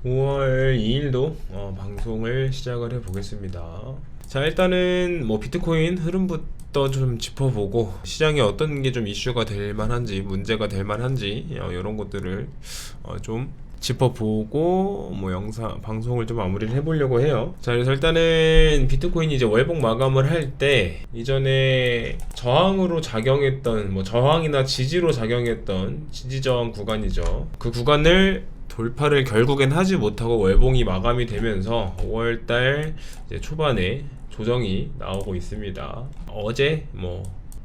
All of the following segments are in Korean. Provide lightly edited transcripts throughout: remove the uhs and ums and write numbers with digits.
5월 2일도 방송을 시작을 해보겠습니다. 자, 일단은 뭐 비트코인 흐름부터 좀 짚어보고 시장에 어떤 게 좀 이슈가 될 만한지, 문제가 될 만한지 이런 것들을 좀 짚어보고 뭐 방송을 좀 마무리를 해보려고 해요. 자, 그래서 일단은 비트코인이 이제 월봉 마감을 할 때 이전에 저항으로 작용했던 뭐 저항이나 지지로 작용했던 지지저항 구간이죠. 그 구간을 돌파를 결국엔 하지 못하고 월봉이 마감이 되면서 5월달 이제 초반에 조정이 나오고 있습니다. 어제 뭐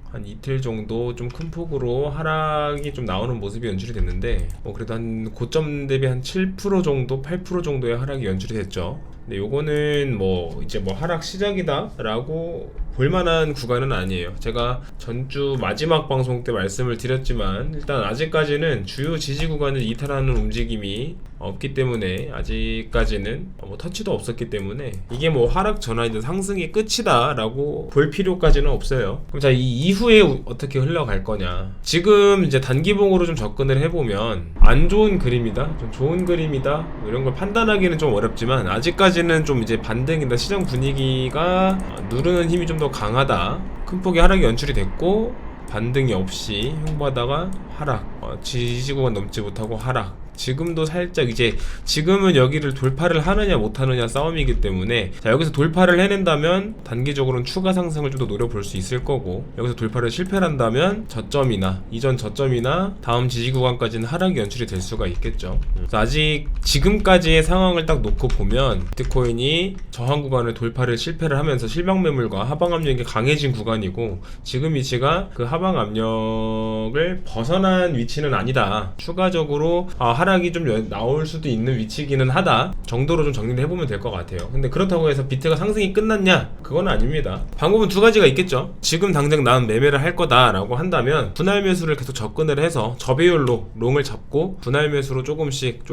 한 이틀 정도 좀 큰 폭으로 하락이 좀 나오는 모습이 연출이 됐는데 그래도 한 고점 대비 한 7% 정도, 8% 정도의 하락이 연출이 됐죠. 근데 요거는 뭐 이제 뭐 하락 시작이다 라고 볼만한 구간은 아니에요. 제가 전주 마지막 방송 때 말씀을 드렸지만 일단 아직까지는 주요 지지 구간을 이탈하는 움직임이 없기 때문에 아직까지는 뭐 터치도 없었기 때문에 이게 뭐 하락 전환이든 상승의 끝이다 라고 볼 필요까지는 없어요. 그럼 자, 이 이후에 어떻게 흘러갈 거냐. 지금 이제 단기봉으로 좀 접근을 해보면 안 좋은 그림이다, 좀 좋은 그림이다 뭐 이런 걸 판단하기는 좀 어렵지만 아직까지는 좀 이제 반등이다, 시장 분위기가 누르는 힘이 좀 더 강하다, 큰 폭의 하락이 연출이 됐고 반등이 없이 횡보하다가 하락, 지지 구간 넘지 못하고 하락. 지금도 살짝 이제 지금은 여기를 돌파를 하느냐 못하느냐 싸움이기 때문에 자, 여기서 돌파를 해낸다면 단기적으로는 추가 상승을 좀 더 노려볼 수 있을 거고, 여기서 돌파를 실패한다면 저점이나 이전 저점이나 다음 지지 구간까지는 하락이 연출이 될 수가 있겠죠. 아직 지금까지의 상황을 딱 놓고 보면 비트코인이 저항 구간을 돌파를 실패를 하면서 실방 매물과 하방 압력이 강해진 구간이고, 지금 위치가 그 하방 압력을 벗어난 위치는 아니다. 추가적으로 하락이 좀 나올 수도 있는 위치기는 하다 정도로 좀 정리를 해보면 될 것 같아요. 근데 그렇다고 해서 비트가 상승이 끝났냐? 그건 아닙니다. 방법은 두 가지가 있겠죠. 지금 당장 난 매매를 할 거다 라고 한다면 분할 매수를 계속 접근을 해서 저배율로 롱을 잡고 분할 매수로 조금씩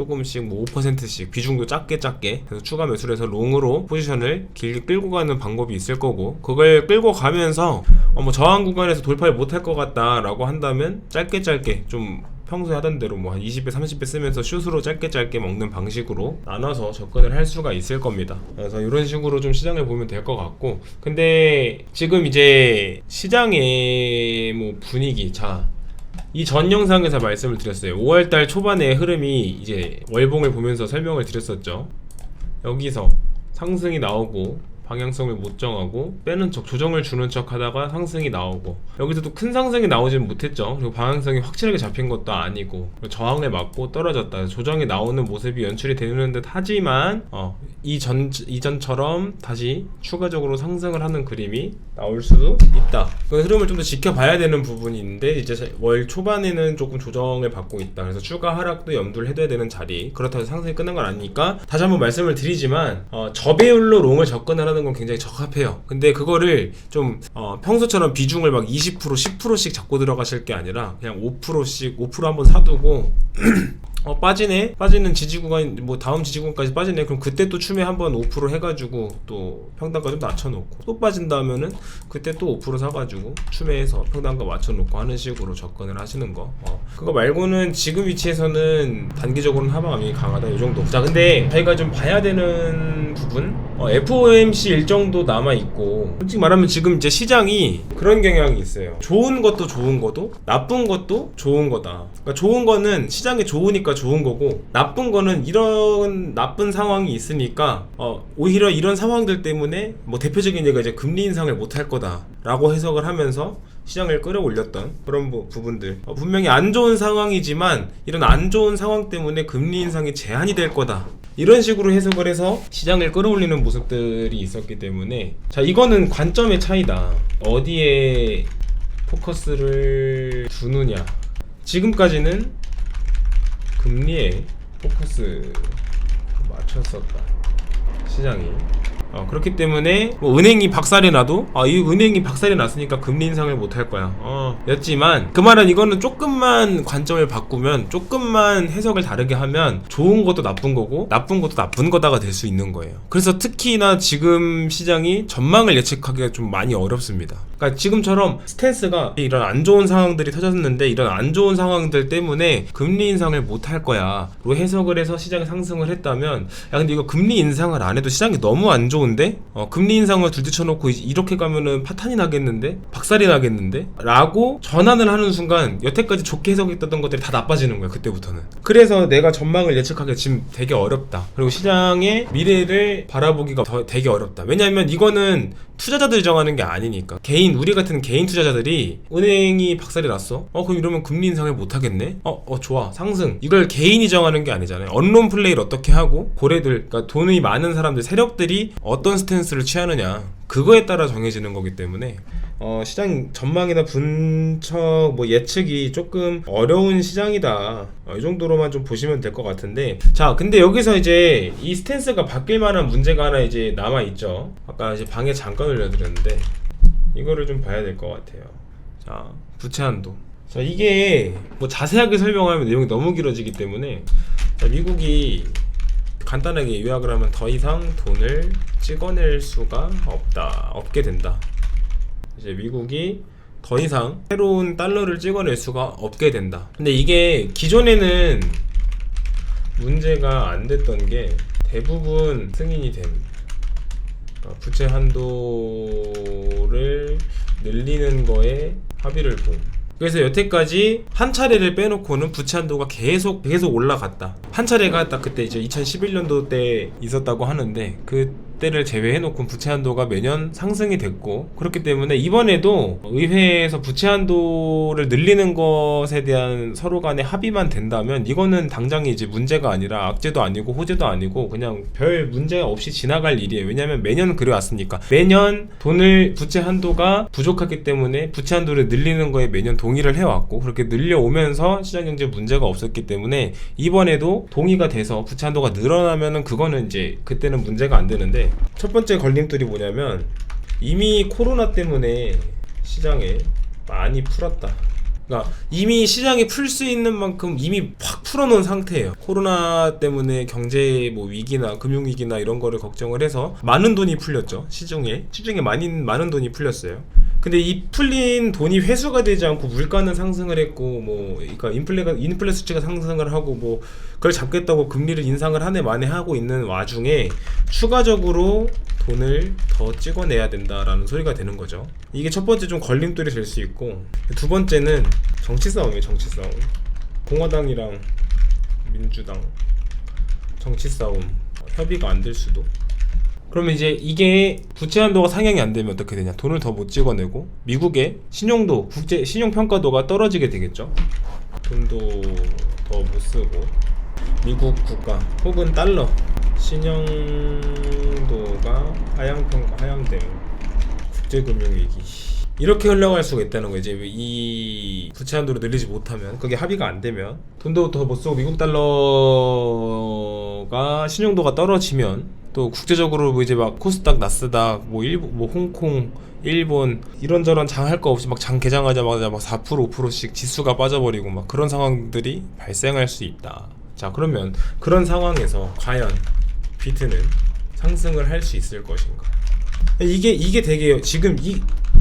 뭐 5%씩 비중도 작게 그래서 추가 매수를 해서 롱으로 포지션을 길게 끌고 가는 방법이 있을 거고, 그걸 끌고 가면서 뭐 저항 구간에서 돌파를 못할 것 같다 라고 한다면 짧게 좀 평소에 하던 대로 뭐 한 20배 30배 쓰면서 슛으로 짧게 먹는 방식으로 나눠서 접근을 할 수가 있을 겁니다. 그래서 이런 식으로 좀 시장을 보면 될 것 같고, 근데 지금 이제 시장의 뭐 분위기, 자, 이 전 영상에서 말씀을 드렸어요. 5월달 초반의 흐름이 이제 월봉을 보면서 설명을 드렸었죠. 여기서 상승이 나오고 방향성을 못 정하고 빼는 척, 조정을 주는 척 하다가 상승이 나오고, 여기서도 큰 상승이 나오지는 못했죠. 그리고 방향성이 확실하게 잡힌 것도 아니고 저항에 맞고 떨어졌다, 조정이 나오는 모습이 연출이 되는 듯 하지만 이전처럼 다시 추가적으로 상승을 하는 그림이 나올 수도 있다. 그 흐름을 좀 더 지켜봐야 되는 부분인데, 이제 월 초반에는 조금 조정을 받고 있다. 그래서 추가 하락도 염두를 해둬야 되는 자리. 그렇다고 해서 상승이 끝난 건 아니니까 다시 한번 말씀을 드리지만 저배율로 롱을 접근하라는 건 굉장히 적합해요. 근데 그거를 좀 평소처럼 비중을 막 20% 10%씩 잡고 들어가실 게 아니라 그냥 5%씩 5% 한번 사두고 빠지는 지지 구간, 뭐 다음 지지 구간까지 빠지네, 그럼 그때 또 추매 한번 5% 해가지고 또 평단가 좀 낮춰놓고, 또 빠진다 하면은 그때 또 5% 사가지고 추매해서 평단가 맞춰놓고 하는 식으로 접근을 하시는 거. 그거 말고는 지금 위치에서는 단기적으로는 하방 압력이 강하다, 이 정도. 자, 근데 저희가 좀 봐야 되는 부분, FOMC 일정도 남아있고, 솔직히 말하면 지금 이제 시장이 그런 경향이 있어요. 좋은 것도 좋은 거도, 나쁜 것도 좋은 거다. 그러니까 좋은 거는 시장이 좋으니까 좋은 거고, 나쁜 거는 이런 나쁜 상황이 있으니까 오히려 이런 상황들 때문에 뭐 대표적인 예가 이제 금리 인상을 못 할 거다 라고 해석을 하면서 시장을 끌어올렸던 그런 부분들, 분명히 안 좋은 상황이지만 이런 안 좋은 상황 때문에 금리 인상이 제한이 될 거다, 이런 식으로 해석을 해서 시장을 끌어올리는 모습들이 있었기 때문에, 자, 이거는 관점의 차이다. 어디에 포커스를 두느냐. 지금까지는 금리에 포커스 맞췄었다, 시장이. 그렇기 때문에 뭐 은행이 박살이 나도 이 은행이 박살이 났으니까 금리 인상을 못 할 거야 였지만 그 말은 이거는 조금만 관점을 바꾸면, 조금만 해석을 다르게 하면 좋은 것도 나쁜 거고 나쁜 것도 나쁜 거다가 될 수 있는 거예요. 그래서 특히나 지금 시장이 전망을 예측하기가 좀 많이 어렵습니다. 그러니까 지금처럼 스탠스가 이런 안 좋은 상황들이 터졌는데 이런 안 좋은 상황들 때문에 금리 인상을 못 할 거야 로 해석을 해서 시장이 상승을 했다면, 야 근데 이거 금리 인상을 안 해도 시장이 너무 안 좋은데 금리 인상을 둘째쳐놓고 이렇게 가면은 파탄이 나겠는데, 박살이 나겠는데 라고 전환을 하는 순간 여태까지 좋게 해석했던 것들이 다 나빠지는 거야 그때부터는. 그래서 내가 전망을 예측하기가 지금 되게 어렵다. 그리고 시장의 미래를 바라보기가 되게 어렵다. 왜냐하면 이거는 투자자들이 정하는 게 아니니까. 우리 같은 개인 투자자들이 은행이 박살이 났어? 그럼 이러면 금리 인상을 못 하겠네? 좋아. 상승. 이걸 개인이 정하는 게 아니잖아요. 언론 플레이를 어떻게 하고 고래들, 그러니까 돈이 많은 사람들, 세력들이 어떤 스탠스를 취하느냐, 그거에 따라 정해지는 거기 때문에 시장 전망이나 분석 예측이 조금 어려운 시장이다. 이 정도로만 좀 보시면 될 것 같은데, 자 근데 여기서 이제 이 스탠스가 바뀔 만한 문제가 하나 이제 남아 있죠. 아까 이제 방에 잠깐 올려드렸는데 이거를 좀 봐야 될 것 같아요. 자, 부채 한도. 자, 이게 뭐 자세하게 설명하면 내용이 너무 길어지기 때문에, 자, 미국이 간단하게 요약을 하면 더 이상 돈을 찍어낼 수가 없게 된다. 이제 미국이 더 이상 새로운 달러를 찍어낼 수가 없게 된다. 근데 이게 기존에는 문제가 안 됐던 게 대부분 승인이 됨. 부채 한도를 늘리는 거에 합의를 본. 그래서 여태까지 한 차례를 빼놓고는 부채 한도가 계속 올라갔다. 한 차례가 딱 그때 이제 2011년도 때 있었다고 하는데, 그때를 제외해놓고 부채 한도가 매년 상승이 됐고, 그렇기 때문에 이번에도 의회에서 부채 한도를 늘리는 것에 대한 서로 간의 합의만 된다면 이거는 당장에 이제 문제가 아니라 악재도 아니고 호재도 아니고 그냥 별 문제 없이 지나갈 일이에요. 왜냐하면 매년 그래왔으니까. 매년 부채 한도가 부족하기 때문에 부채 한도를 늘리는 거에 매년 동의를 해왔고, 그렇게 늘려오면서 시장경제에 문제가 없었기 때문에 이번에도 동의가 돼서 부채 한도가 늘어나면은 그거는 이제 그때는 문제가 안 되는데, 첫 번째 걸림돌이 뭐냐면 이미 코로나 때문에 시장에 많이 풀었다. 그러니까 이미 시장이 풀 수 있는 만큼 이미 확 풀어놓은 상태예요. 코로나 때문에 경제 위기나 금융위기나 이런 거를 걱정을 해서 많은 돈이 풀렸죠. 시중에 많은 돈이 풀렸어요. 근데 이 풀린 돈이 회수가 되지 않고 물가는 상승을 했고, 그러니까 인플레 수치가 상승을 하고 그걸 잡겠다고 금리를 인상을 한 해 만에 하고 있는 와중에 추가적으로 돈을 더 찍어내야 된다라는 소리가 되는 거죠. 이게 첫 번째 좀 걸림돌이 될 수 있고, 두 번째는 정치 싸움이에요. 정치 싸움. 공화당이랑 민주당 정치 싸움, 협의가 안 될 수도. 그러면 이제 이게 부채 한도가 상향이 안 되면 어떻게 되냐? 돈을 더 못 찍어내고 미국의 국제 신용 평가도가 떨어지게 되겠죠. 돈도 더 못 쓰고 미국 국가 혹은 달러 신용도가 하향됨. 국제금융위기. 이렇게 흘러갈 수가 있다는 거예요. 이제 이 부채 한도를 늘리지 못하면, 그게 합의가 안 되면, 돈도 더 못 쓰고 미국 달러가 신용도가 떨어지면, 또 국제적으로 이제 코스닥, 나스닥, 홍콩, 일본 이런저런 장할 거 없이 장 개장하자마자 4% 5%씩 지수가 빠져버리고 그런 상황들이 발생할 수 있다. 자, 그러면 그런 상황에서 과연 비트는 상승을 할 수 있을 것인가? 이게 되게 지금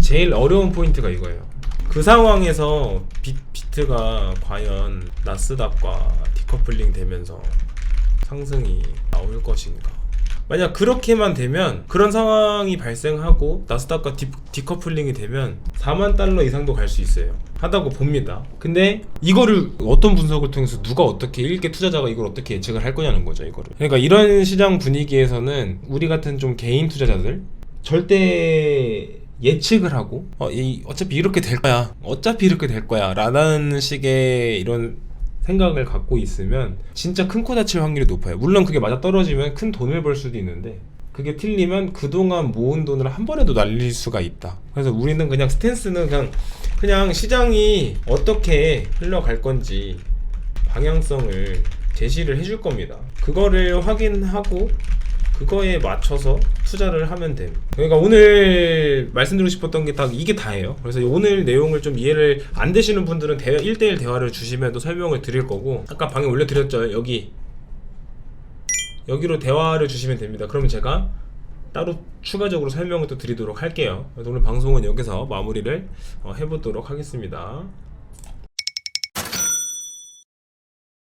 제일 어려운 포인트가 이거예요. 그 상황에서 비트가 과연 나스닥과 디커플링 되면서 상승이 나올 것인가? 만약 그렇게만 되면, 그런 상황이 발생하고 나스닥과 디커플링이 되면 4만 달러 이상도 갈 수 있어요. 하다고 봅니다. 근데 이거를 어떤 분석을 통해서 누가 어떻게, 일개 투자자가 이걸 어떻게 예측을 할 거냐는 거죠, 이거를. 그러니까 이런 시장 분위기에서는 우리 같은 좀 개인 투자자들 절대 예측을 하고 어차피 이렇게 될 거야 라는 식의 이런 생각을 갖고 있으면 진짜 큰 코 다칠 확률이 높아요. 물론 그게 맞아 떨어지면 큰 돈을 벌 수도 있는데, 그게 틀리면 그동안 모은 돈을 한 번에도 날릴 수가 있다. 그래서 우리는 그냥 스탠스는 그냥 시장이 어떻게 흘러갈 건지 방향성을 제시를 해줄 겁니다. 그거를 확인하고 그거에 맞춰서 투자를 하면 됨. 그러니까 오늘 말씀드리고 싶었던 게 딱 이게 다예요. 그래서 오늘 내용을 좀 이해를 안 되시는 분들은 1대1 대화를 주시면 또 설명을 드릴 거고, 아까 방에 올려드렸죠. 여기로 대화를 주시면 됩니다. 그러면 제가 따로 추가적으로 설명을 또 드리도록 할게요. 그래서 오늘 방송은 여기서 마무리를 해보도록 하겠습니다.